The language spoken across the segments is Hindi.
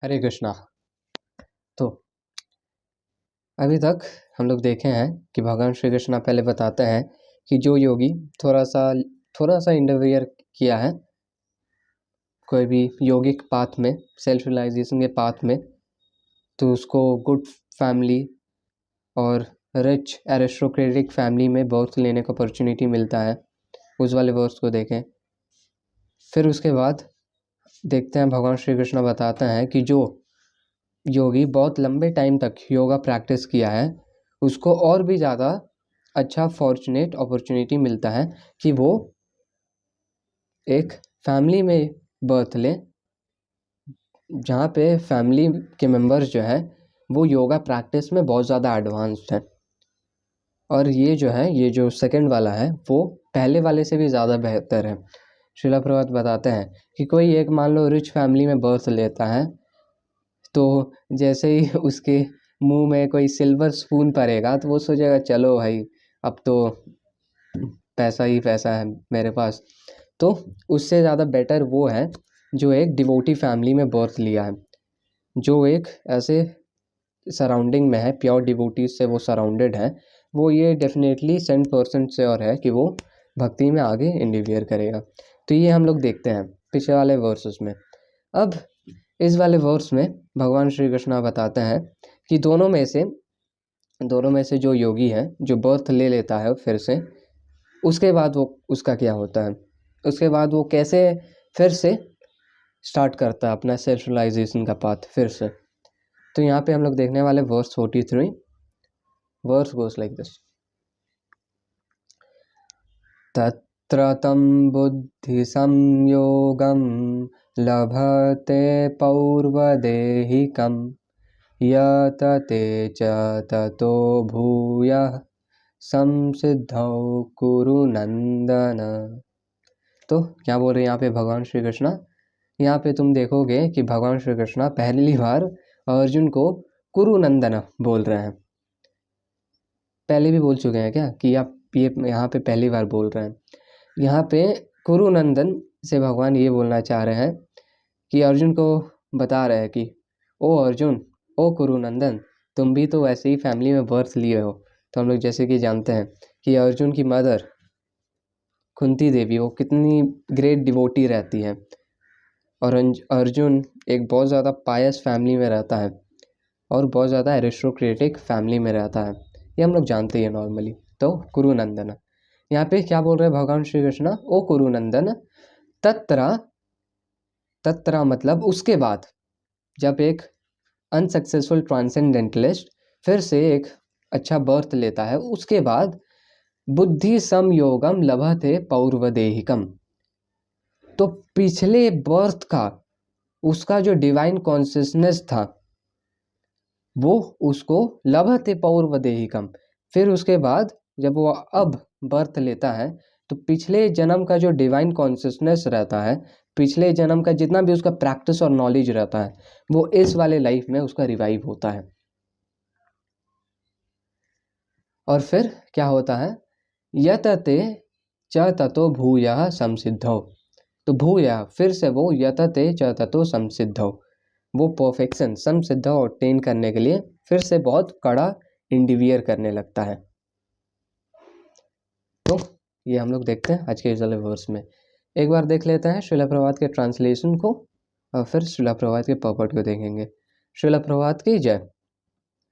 हरे कृष्णा। तो अभी तक हम लोग देखे हैं कि भगवान श्री कृष्णा पहले बताते हैं कि जो योगी थोड़ा सा इंटरफियर किया है कोई भी योगिक पाथ में, सेल्फ रियलाइजेशन के पाथ में, तो उसको गुड फैमिली और रिच एरिस्टोक्रेटिक फैमिली में बर्थ लेने का अपॉर्चुनिटी मिलता है। उस वाले वर्स को देखें। फिर उसके बाद देखते हैं भगवान श्री कृष्णा बताते हैं कि जो योगी बहुत लंबे टाइम तक योगा प्रैक्टिस किया है उसको और भी ज़्यादा अच्छा फॉर्चुनेट अपॉर्चुनिटी मिलता है कि वो एक फैमिली में बर्थ ले जहाँ पे फैमिली के मेंबर्स जो है वो योगा प्रैक्टिस में बहुत ज़्यादा एडवांस्ड हैं। और ये जो सेकंड वाला है वो पहले वाले से भी ज़्यादा बेहतर है। श्रीला प्रभात बताते हैं कि कोई एक मान लो रिच फैमिली में बर्थ लेता है तो जैसे ही उसके मुंह में कोई सिल्वर स्पून पड़ेगा तो वो सोचेगा चलो भाई अब तो पैसा ही पैसा है मेरे पास। तो उससे ज़्यादा बेटर वो है जो एक डिवोटी फैमिली में बर्थ लिया है, जो एक ऐसे सराउंडिंग में है, प्योर डिवोटीज से वो सराउंडेड है। वो ये डेफिनेटली 100% श्योर है कि वो भक्ति में आगे इंडिवियर करेगा। तो ये हम लोग देखते हैं पिछले वाले वर्सेस में। अब इस वाले वर्स में भगवान श्री कृष्ण बताते हैं कि दोनों में से जो योगी है जो बर्थ ले लेता है फिर से, उसके बाद वो उसका क्या होता है, उसके बाद वो कैसे फिर से स्टार्ट करता है अपना सेल्फ रियलाइजेशन का पाथ फिर से। तो यहाँ पे हम लोग देखने वाले verse 43। Verse goes like this. तत्र तं बुद्धि संयोगं लभते पौर्वदेहिकं यतते च ततो भूयः संसिद्धौ कुरु नंदन। तो क्या बोल रहे हैं यहाँ पे भगवान श्री कृष्णा? यहाँ पे तुम देखोगे कि भगवान श्री कृष्णा पहली बार अर्जुन को कुरु नंदन बोल रहे हैं। पहले भी बोल चुके हैं क्या कि आप ये यहाँ पे पहली बार बोल रहे हैं? यहाँ पे कुरु नंदन से भगवान ये बोलना चाह रहे हैं कि अर्जुन को बता रहे हैं कि ओ अर्जुन, ओ कुरु नंदन, तुम भी तो वैसे ही फैमिली में बर्थ लिए हो। तो हम लोग जैसे कि जानते हैं कि अर्जुन की मदर कुंती देवी वो कितनी ग्रेट डिवोटी रहती है और अर्जुन एक बहुत ज़्यादा पायस फैमिली में रहता है और बहुत ज़्यादा एरिस्टोक्रेटिक फैमिली में रहता है। ये हम लोग जानते ही हैं नॉर्मली। तो कुरु नंदन यहाँ पे क्या बोल रहे हैं भगवान श्री कृष्ण? ओ कुरु नंदन तत्र मतलब उसके बाद, जब एक अनसक्सेसफुल ट्रांसेंडेंटलिस्ट फिर से एक अच्छा बर्थ लेता है उसके बाद बुद्धि संयोगम लभते पौर्वदेहिकम, तो पिछले बर्थ का उसका जो डिवाइन कॉन्शियसनेस था वो उसको लभते पौर्वदेहिकम, फिर उसके बाद जब वो अब बर्थ लेता है तो पिछले जन्म का जो डिवाइन कॉन्शियसनेस रहता है, पिछले जन्म का जितना भी उसका प्रैक्टिस और नॉलेज रहता है वो इस वाले लाइफ में उसका रिवाइव होता है। और फिर क्या होता है? यतते च ततो भूयः संसिद्धौ, तो भूयः फिर से वो यतते च ततो संसिद्धौ, वो परफेक्शन संसिद्धौ ऑब्टेन करने के लिए फिर से बहुत कड़ा इंडिवियर करने लगता है। तो ये हम लोग देखते हैं आज के इस वाले वर्स में। एक बार देख लेते हैं श्रीला प्रभात के ट्रांसलेशन को और फिर श्रीला प्रभात के पर्पट को देखेंगे। श्रीला प्रभात की जय।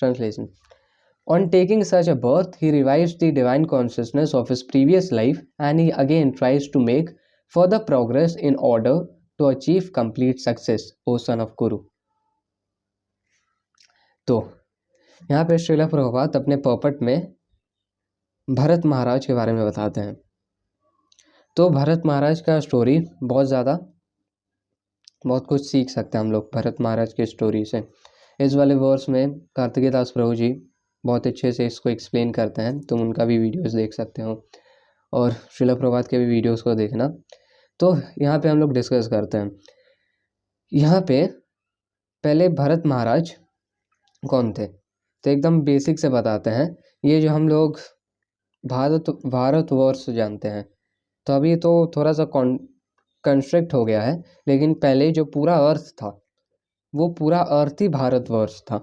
Translation. On taking such a birth, he revives the divine consciousness of his previous life and he again tries to make further progress in order to achieve complete success, O son of Kuru. तो यहाँ पे श्रीला प्रभुपाद अपने पर्पट में भरत महाराज के बारे में बताते हैं। तो भरत महाराज का स्टोरी बहुत कुछ सीख सकते हैं हम लोग भरत महाराज की स्टोरी से। इस वाले वर्स में कार्तिकेय दास प्रभु जी बहुत अच्छे से इसको एक्सप्लेन करते हैं, तुम उनका भी वीडियोस देख सकते हो और श्रीला प्रभात के भी वीडियोस को देखना। तो यहाँ पे हम लोग डिस्कस करते हैं। यहाँ पे पहले भरत महाराज कौन थे तो एकदम बेसिक से बताते हैं। ये जो हम लोग भारतवर्ष जानते हैं तो अभी तो थोड़ा सा कंस्ट्रक्ट हो गया है, लेकिन पहले जो पूरा अर्थ था वो पूरा अर्थी भारतवर्ष था।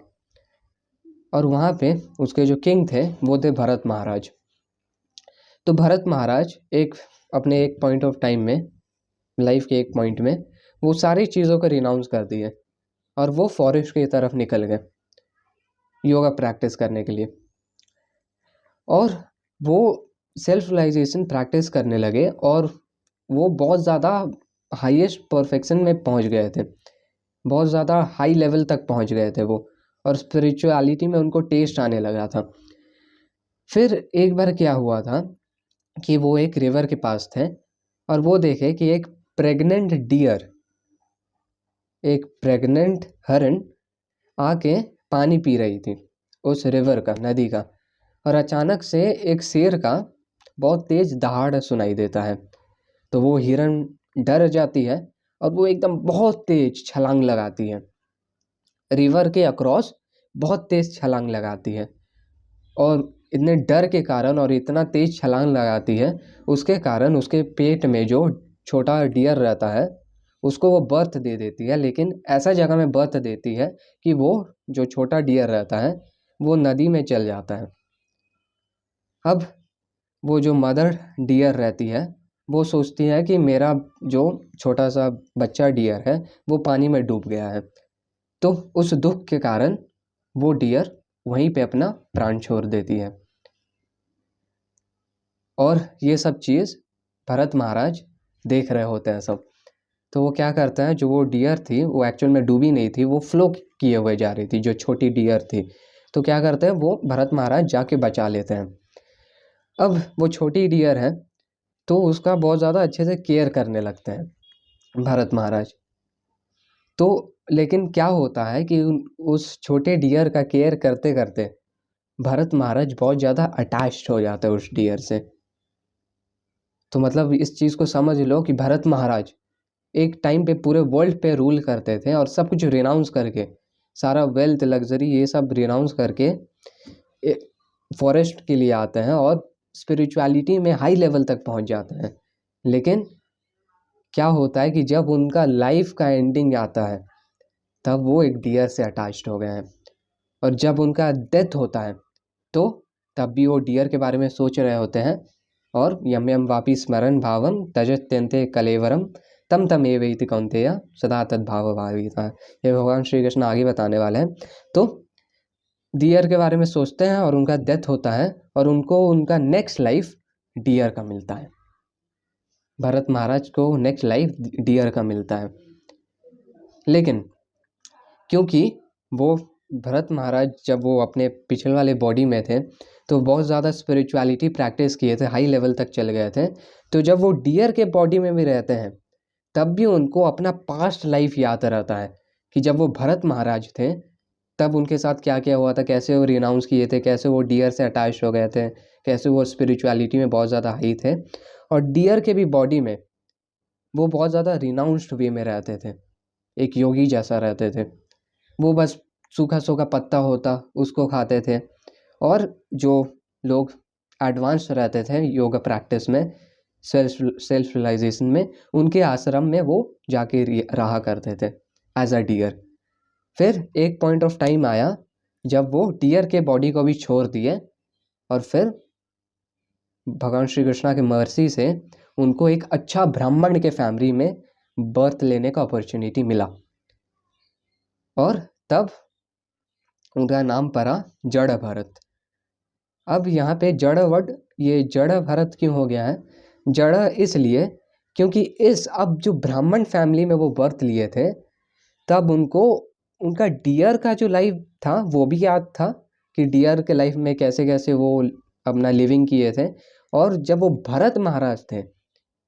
और वहाँ पे उसके जो किंग थे वो थे भरत महाराज। तो भरत महाराज अपने एक पॉइंट ऑफ टाइम में, लाइफ के एक पॉइंट में, वो सारी चीज़ों को रिनाउंस कर दिए और वो फॉरेस्ट की तरफ निकल गए योगा प्रैक्टिस करने के लिए। और वो सेल्फ रियलाइजेशन प्रैक्टिस करने लगे और वो बहुत ज़्यादा हाईएस्ट परफेक्शन में पहुंच गए थे, बहुत ज़्यादा हाई लेवल तक पहुंच गए थे वो, और स्पिरिचुअलिटी में उनको टेस्ट आने लगा था। फिर एक बार क्या हुआ था कि वो एक रिवर के पास थे और वो देखे कि एक प्रेग्नेंट डियर, एक प्रेग्नेंट हरण आके पानी पी रही थी उस रिवर का, नदी का। और अचानक से एक शेर का बहुत तेज दहाड़ सुनाई देता है। तो वो हिरन डर जाती है और वो एकदम बहुत तेज छलांग लगाती है, रिवर के अक्रॉस बहुत तेज छलांग लगाती है। और इतने डर के कारण और इतना तेज छलांग लगाती है, उसके कारण उसके पेट में जो छोटा डियर रहता है उसको वो बर्थ दे देती है। लेकिन ऐसा जगह में बर्थ देती है कि वो जो छोटा डियर रहता है वो नदी में चल जाता है। अब वो जो मदर डियर रहती है वो सोचती है कि मेरा जो छोटा सा बच्चा डियर है वो पानी में डूब गया है। तो उस दुख के कारण वो डियर वहीं पे अपना प्राण छोड़ देती है। और ये सब चीज़ भरत महाराज देख रहे होते हैं सब। तो वो क्या करते हैं, जो वो डियर थी वो एक्चुअल में डूबी नहीं थी, वो फ्लो किए हुए जा रही थी, जो छोटी डियर थी। तो क्या करते हैं, वो भरत महाराज जाके बचा लेते हैं। अब वो छोटी डियर है तो उसका बहुत ज़्यादा अच्छे से केयर करने लगते हैं भरत महाराज। तो लेकिन क्या होता है कि उस छोटे डियर का केयर करते करते भरत महाराज बहुत ज़्यादा अटैच्ड हो जाते हैं उस डियर से। तो मतलब इस चीज़ को समझ लो कि भरत महाराज एक टाइम पे पूरे वर्ल्ड पे रूल करते थे और सब कुछ रिनाउंस करके, सारा वेल्थ लग्जरी ये सब रिनाउंस करके फॉरेस्ट के लिए आते हैं और स्पिरिचुअलिटी में हाई लेवल तक पहुंच जाते हैं। लेकिन क्या होता है कि जब उनका लाइफ का एंडिंग आता है तब वो एक डियर से अटैच्ड हो गए हैं। और जब उनका डेथ होता है तो तब भी वो डियर के बारे में सोच रहे होते हैं। और यम यम वापी स्मरण भावम त्यजत्यन्ते कलेवरम तम तम एवेति कौन्तेय सदा तद्भाव भाविता। ये भगवान श्री कृष्ण आगे बताने वाले हैं। तो डियर के बारे में सोचते हैं और उनका डेथ होता है और उनको उनका नेक्स्ट लाइफ डियर का मिलता है। भरत महाराज को नेक्स्ट लाइफ डियर का मिलता है। लेकिन क्योंकि वो भरत महाराज जब वो अपने पिछले वाले बॉडी में थे तो बहुत ज़्यादा स्पिरिचुअलिटी प्रैक्टिस किए थे, हाई लेवल तक चले गए थे। तो जब वो डियर के बॉडी में भी रहते हैं तब भी उनको अपना पास्ट लाइफ याद रहता है कि जब वो भरत महाराज थे तब उनके साथ क्या क्या हुआ था, कैसे वो रिनाउंस किए थे, कैसे वो डियर से अटैच हो गए थे, कैसे वो स्पिरिचुअलिटी में बहुत ज़्यादा हाई थे। और डियर के भी बॉडी में वो बहुत ज़्यादा रिनाउंस्ड वे में रहते थे, एक योगी जैसा रहते थे। वो बस सूखा सूखा पत्ता होता उसको खाते थे। और जो लोग एडवांस रहते थे योगा प्रैक्टिस में, सेल्फ रियलाइजेशन में, उनके आश्रम में वो जाके रहा करते थे एज अ डियर। फिर एक पॉइंट ऑफ टाइम आया जब वो डियर के बॉडी को भी छोड़ दिए और फिर भगवान श्री कृष्णा के मर्सी से उनको एक अच्छा ब्राह्मण के फैमिली में बर्थ लेने का अपॉर्चुनिटी मिला। और तब उनका नाम पड़ा जड़ भरत। अब यहाँ पे जड़ वर्ड, ये जड़ भरत क्यों हो गया है? जड़ इसलिए क्योंकि इस अब जो ब्राह्मण फैमिली में वो बर्थ लिए थे तब उनको उनका डियर का जो लाइफ था वो भी याद था कि डियर के लाइफ में कैसे कैसे वो अपना लिविंग किए थे। और जब वो भरत महाराज थे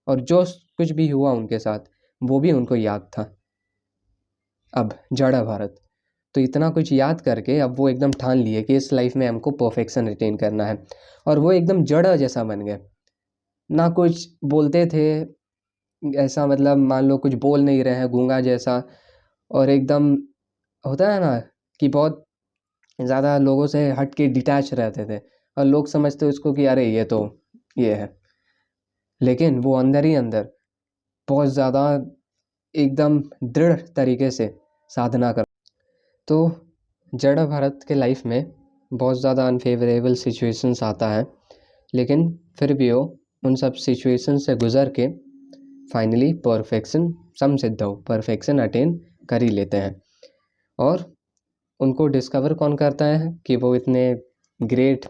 और जो कुछ भी हुआ उनके साथ वो भी उनको याद था। अब जड़ भरत, तो इतना कुछ याद करके अब वो एकदम ठान लिए कि इस लाइफ में हमको परफेक्शन अटेन करना है। और वो एकदम जड़ जैसा बन गए, ना कुछ बोलते थे ऐसा, मतलब मान लो कुछ बोल नहीं रहे हैं, गूंगा जैसा। और एकदम होता है ना कि बहुत ज़्यादा लोगों से हट के डिटैच रहते थे और लोग समझते उसको कि अरे ये तो ये है। लेकिन वो अंदर ही अंदर बहुत ज़्यादा एकदम दृढ़ तरीके से साधना कर तो जड़ भरत के लाइफ में बहुत ज़्यादा अनफेवरेबल सिचुएशंस आता है, लेकिन फिर भी वो उन सब सिचुएशन से गुज़र के फाइनली परफेक्शन समसिद्धौ परफेक्शन अटेन कर ही लेते हैं। और उनको डिस्कवर कौन करता है कि वो इतने ग्रेट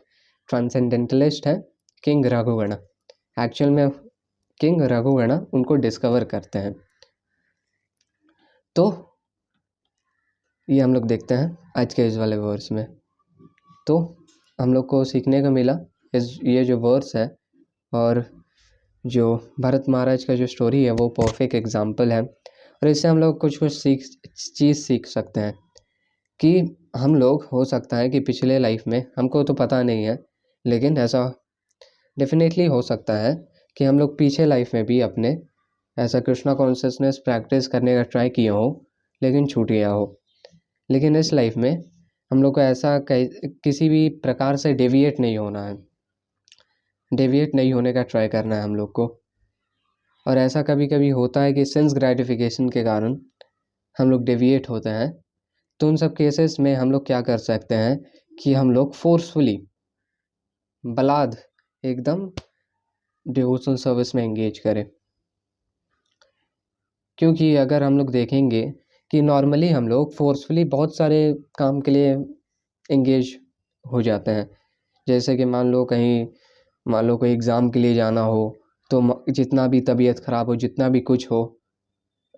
ट्रांसेंडेंटलिस्ट हैं? किंग रघुगण। एक्चुअल में किंग रघुगण उनको डिस्कवर करते हैं। तो ये हम लोग देखते हैं आज के इस वाले वर्स में। तो हम लोग को सीखने को मिला ये जो वर्स है और जो भरत महाराज का जो स्टोरी है वो परफेक्ट एग्जाम्पल है। और इससे हम लोग कुछ चीज़ सीख सकते हैं कि हम लोग हो सकता है कि पिछले लाइफ में हमको तो पता नहीं है, लेकिन ऐसा डेफिनेटली हो सकता है कि हम लोग पीछे लाइफ में भी अपने ऐसा कृष्णा कॉन्शियसनेस प्रैक्टिस करने का ट्राई किया हो, लेकिन छूट गया हो। लेकिन इस लाइफ में हम लोग को ऐसा किसी भी प्रकार से डेविएट नहीं होना है, डेविएट नहीं होने का ट्राई करना है हम लोग को। और ऐसा कभी कभी होता है कि सेंस ग्रेटिफिकेशन के कारण हम लोग डेविएट होते हैं। तो उन सब केसेस में हम लोग क्या कर सकते हैं कि हम लोग फोर्सफुली बलाद एकदम डिवोशनल सर्विस में एंगेज करें। क्योंकि अगर हम लोग देखेंगे कि नॉर्मली हम लोग फोर्सफुली बहुत सारे काम के लिए एंगेज हो जाते हैं। जैसे कि मान लो कोई एग्ज़ाम के लिए जाना हो, तो जितना भी तबीयत ख़राब हो, जितना भी कुछ हो,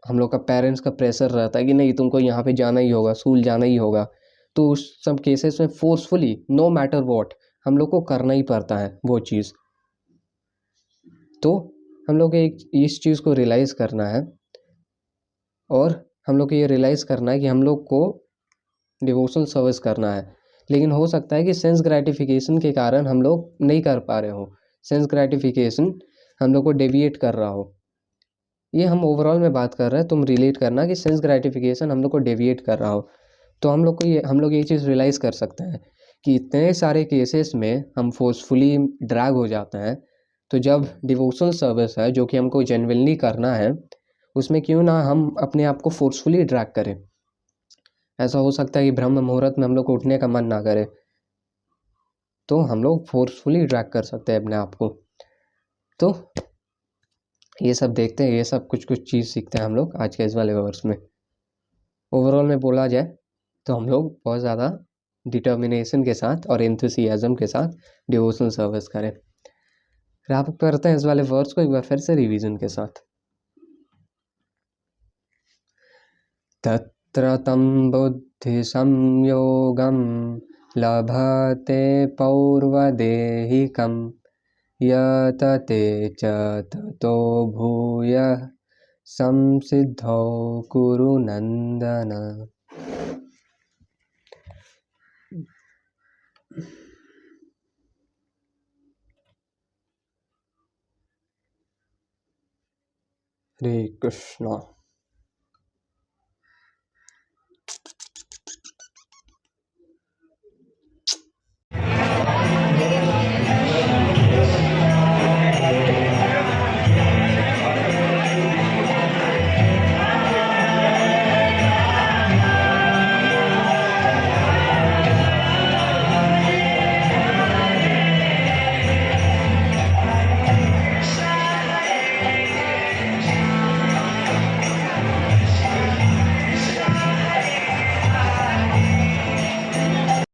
हम लोग का पेरेंट्स का प्रेशर रहता है कि नहीं तुमको यहाँ पे जाना ही होगा, स्कूल जाना ही होगा। तो उस सब केसेस में फोर्सफुली नो मैटर व्हाट हम लोग को करना ही पड़ता है वो चीज़। तो हम लोग एक इस चीज़ को रियलाइज़ करना है और हम लोग को ये रियलाइज़ करना है कि हम लोग को डिवोशनल सर्विस करना है। लेकिन हो सकता है कि सेंस ग्रेटिफिकेशन के कारण हम लोग नहीं कर पा रहे हो, सेंस ग्रेटिफिकेशन हम लोग को डेविएट कर रहा हो। ये हम ओवरऑल में बात कर रहे हैं, तुम रिलेट करना कि सेंस ग्रेटिफिकेशन हम लोग को डेविएट कर रहा हो। तो हम लोग ये चीज़ रियलाइज़ कर सकते हैं कि इतने सारे केसेस में हम फोर्सफुली ड्रैग हो जाते हैं। तो जब डिवोशनल सर्विस है जो कि हमको जेन्युइनली करना है, उसमें क्यों ना हम अपने आप को फोर्सफुली ड्रैग करें। ऐसा हो सकता है कि ब्रह्म मुहूर्त में हम लोग को उठने का मन ना करे, तो हम लोग फोर्सफुली ड्रैग कर सकते हैं अपने आप को। तो ये सब देखते हैं, ये सब कुछ चीज़ सीखते हैं हम लोग आज के इस वाले वर्स में। ओवरऑल में बोला जाए तो हम लोग बहुत ज़्यादा डिटर्मिनेशन के साथ और एंथुसियाज्म के साथ डिवोशनल सर्विस करें। रैप अप करते हैं इस वाले वर्स को एक बार फिर से रिवीजन के साथ। तत्र तं बुद्धि संयोगं लभते पौर्वदेहिकं यतते च ततो भूयः संसिद्धौ कुरु नंदन। हरे कृष्णा।